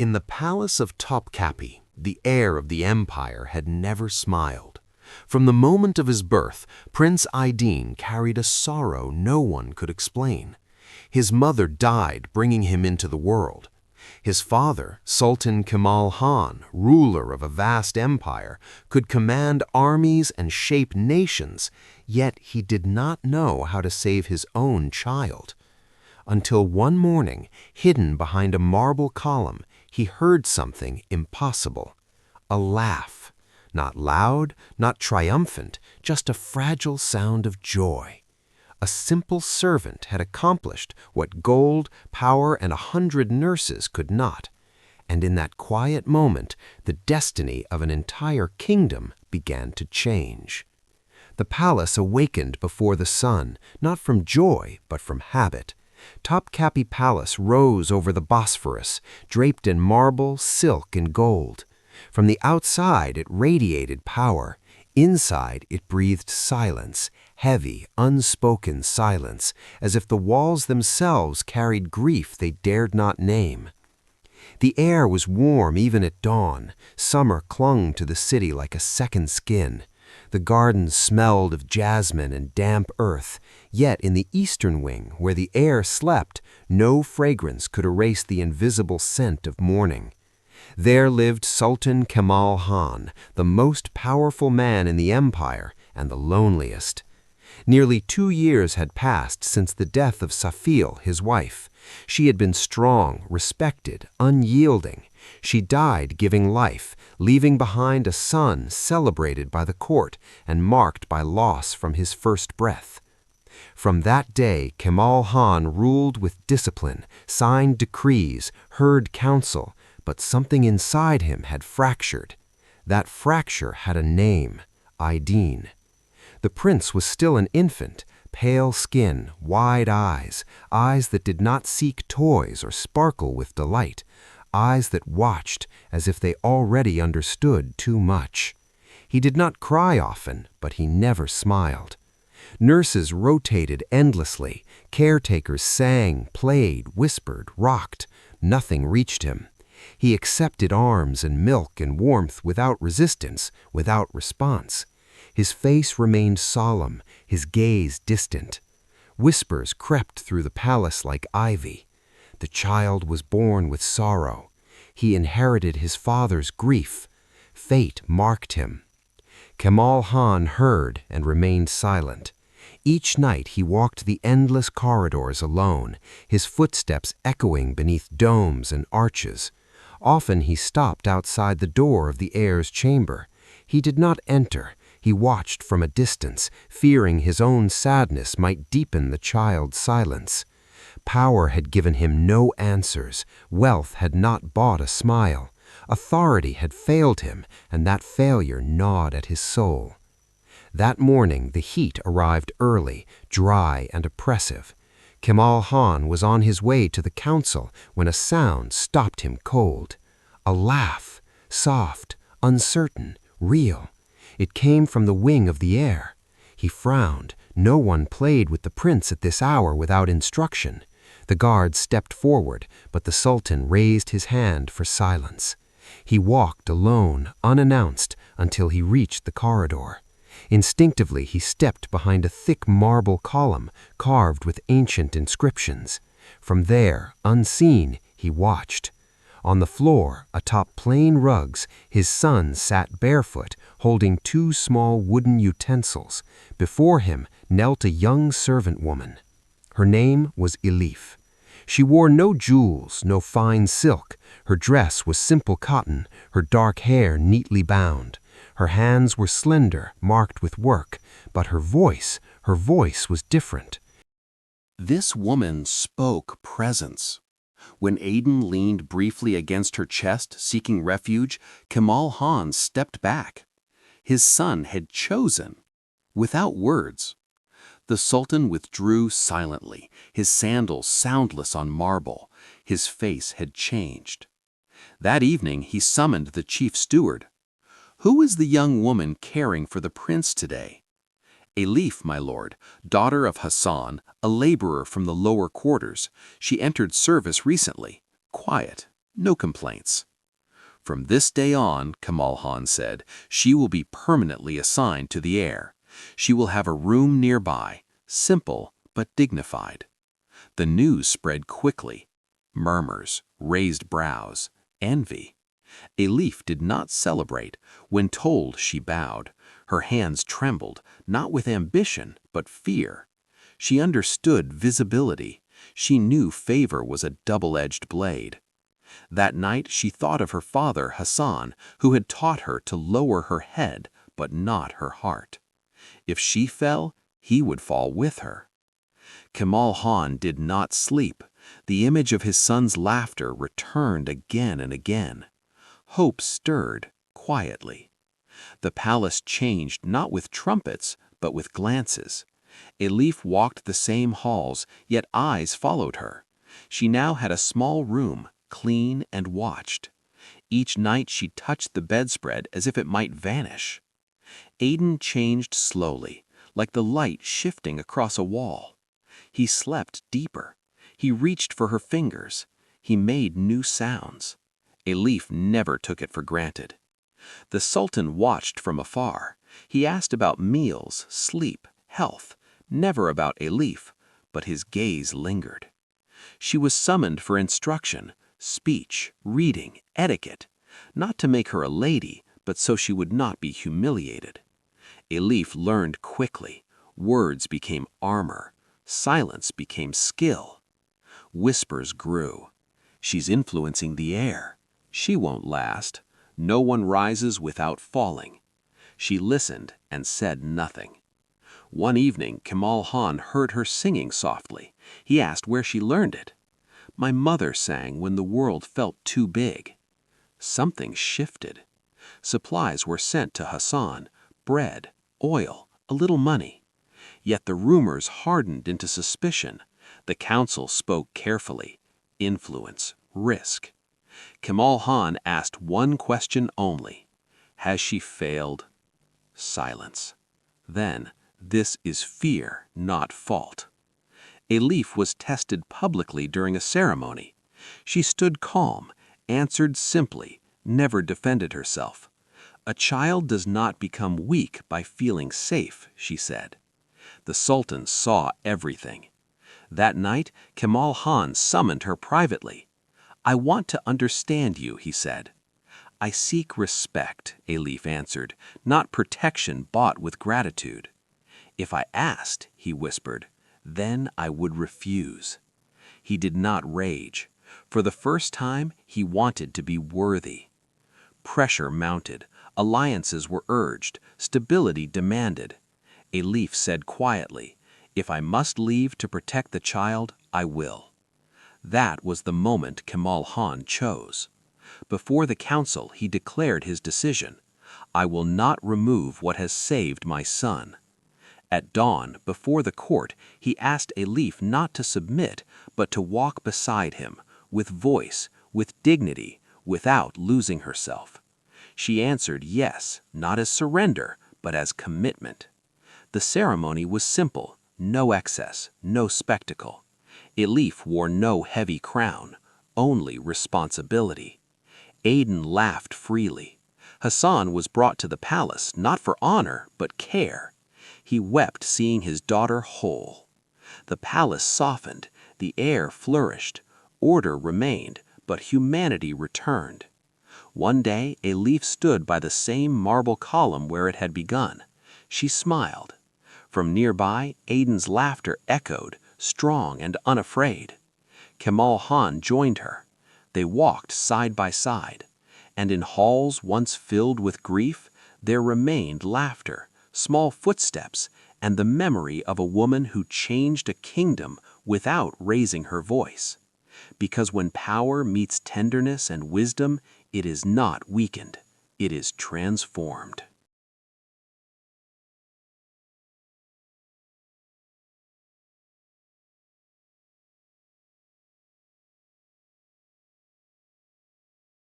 In the palace of Topkapi, the heir of the empire had never smiled. From the moment of his birth, Prince Aydin carried a sorrow no one could explain. His mother died, bringing him into the world. His father, Sultan Kemal Khan, ruler of a vast empire, could command armies and shape nations, yet he did not know how to save his own child. Until one morning, hidden behind a marble column, he heard something impossible. A laugh. Not loud, not triumphant, just a fragile sound of joy. A simple servant had accomplished what gold, power, and 100 nurses could not. And in that quiet moment, the destiny of an entire kingdom began to change. The palace awakened before the sun, not from joy, but from habit. Topkapi Palace rose over the Bosphorus, draped in marble, silk, and gold. From the outside, it radiated power. Inside, it breathed silence, heavy, unspoken silence, as if the walls themselves carried grief they dared not name. The air was warm even at dawn. Summer clung to the city like a second skin. The gardens smelled of jasmine and damp earth, yet in the eastern wing, where the air slept, no fragrance could erase the invisible scent of morning. There lived Sultan Kemal Khan, the most powerful man in the empire and the loneliest. Nearly 2 years had passed since the death of Safil, his wife. She had been strong, respected, unyielding. She died giving life, leaving behind a son celebrated by the court and marked by loss from his first breath. From that day, Kemal Khan ruled with discipline, signed decrees, heard counsel, but something inside him had fractured. That fracture had a name, Aydin. The prince was still an infant, pale skin, wide eyes, eyes that did not seek toys or sparkle with delight, eyes that watched as if they already understood too much. He did not cry often, but he never smiled. Nurses rotated endlessly, caretakers sang, played, whispered, rocked. Nothing reached him. He accepted arms and milk and warmth without resistance, without response. His face remained solemn, his gaze distant. Whispers crept through the palace like ivy. The child was born with sorrow. He inherited his father's grief. Fate marked him. Kemal Khan heard and remained silent. Each night he walked the endless corridors alone, his footsteps echoing beneath domes and arches. Often he stopped outside the door of the heir's chamber. He did not enter. He watched from a distance, fearing his own sadness might deepen the child's silence. Power had given him no answers. Wealth had not bought a smile. Authority had failed him, and that failure gnawed at his soul. That morning the heat arrived early, dry and oppressive. Kemal Khan was on his way to the council when a sound stopped him cold. A laugh, soft, uncertain, real. It came from the wing of the air. He frowned. No one played with the prince at this hour without instruction. The guards stepped forward, but the Sultan raised his hand for silence. He walked alone, unannounced, until he reached the corridor. Instinctively, he stepped behind a thick marble column carved with ancient inscriptions. From there, unseen, he watched. On the floor, atop plain rugs, his son sat barefoot, holding 2 small wooden utensils. Before him knelt a young servant woman. Her name was Elif. She wore no jewels, no fine silk. Her dress was simple cotton, her dark hair neatly bound. Her hands were slender, marked with work, but her voice was different. This woman spoke presence. When Aydin leaned briefly against her chest, seeking refuge, Kemal Khan stepped back. His son had chosen, without words. The Sultan withdrew silently, his sandals soundless on marble. His face had changed. That evening he summoned the chief steward. "Who is the young woman caring for the prince today?" "Elif, my lord, daughter of Hassan, a laborer from the lower quarters. She entered service recently. Quiet, no complaints. From this day on, Kemal Han said, she will be permanently assigned to the heir. She will have a room nearby, simple but dignified. The news spread quickly. Murmurs, raised brows, envy. Elif did not celebrate. When told, she bowed. Her hands trembled, not with ambition, but fear. She understood visibility. She knew favor was a double-edged blade. That night she thought of her father, Hassan, who had taught her to lower her head, but not her heart. If she fell, he would fall with her. Kemal Han did not sleep. The image of his son's laughter returned again and again. Hope stirred, quietly. The palace changed not with trumpets, but with glances. Elif walked the same halls, yet eyes followed her. She now had a small room, clean and watched. Each night she touched the bedspread as if it might vanish. Aden changed slowly, like the light shifting across a wall. He slept deeper. He reached for her fingers. He made new sounds. Elif never took it for granted. The Sultan watched from afar. He asked about meals, sleep, health, never about Elif, but his gaze lingered. She was summoned for instruction, speech, reading, etiquette, not to make her a lady, but so she would not be humiliated. Elif learned quickly. Words became armor. Silence became skill. Whispers grew. She's influencing the air. She won't last. No one rises without falling. She listened and said nothing. One evening, Kemal Han heard her singing softly. He asked where she learned it. My mother sang when the world felt too big. Something shifted. Supplies were sent to Hassan, bread, oil, a little money. Yet the rumors hardened into suspicion. The council spoke carefully. Influence, risk. Kemal Han asked one question only. Has she failed? Silence. Then, this is fear, not fault. Elif was tested publicly during a ceremony. She stood calm, answered simply, never defended herself. A child does not become weak by feeling safe, she said. The Sultan saw everything. That night, Kemal Han summoned her privately. I want to understand you, he said. I seek respect, Elif answered, not protection bought with gratitude. If I asked, he whispered, then I would refuse. He did not rage. For the first time, he wanted to be worthy. Pressure mounted. Alliances were urged. Stability demanded. Elif said quietly, if I must leave to protect the child, I will. That was the moment Kemal Han chose. Before the council, he declared his decision. I will not remove what has saved my son. At dawn, before the court, he asked Elif not to submit, but to walk beside him, with voice, with dignity, without losing herself. She answered yes, not as surrender, but as commitment. The ceremony was simple, no excess, no spectacle. Elif wore no heavy crown, only responsibility. Aden laughed freely. Hassan was brought to the palace, not for honor, but care. He wept seeing his daughter whole. The palace softened, the air flourished, order remained, but humanity returned. One day, Elif stood by the same marble column where it had begun. She smiled. From nearby, Aden's laughter echoed, strong and unafraid. Kemal Han joined her. They walked side by side, and in halls once filled with grief, there remained laughter, small footsteps, and the memory of a woman who changed a kingdom without raising her voice. Because when power meets tenderness and wisdom, it is not weakened, it is transformed.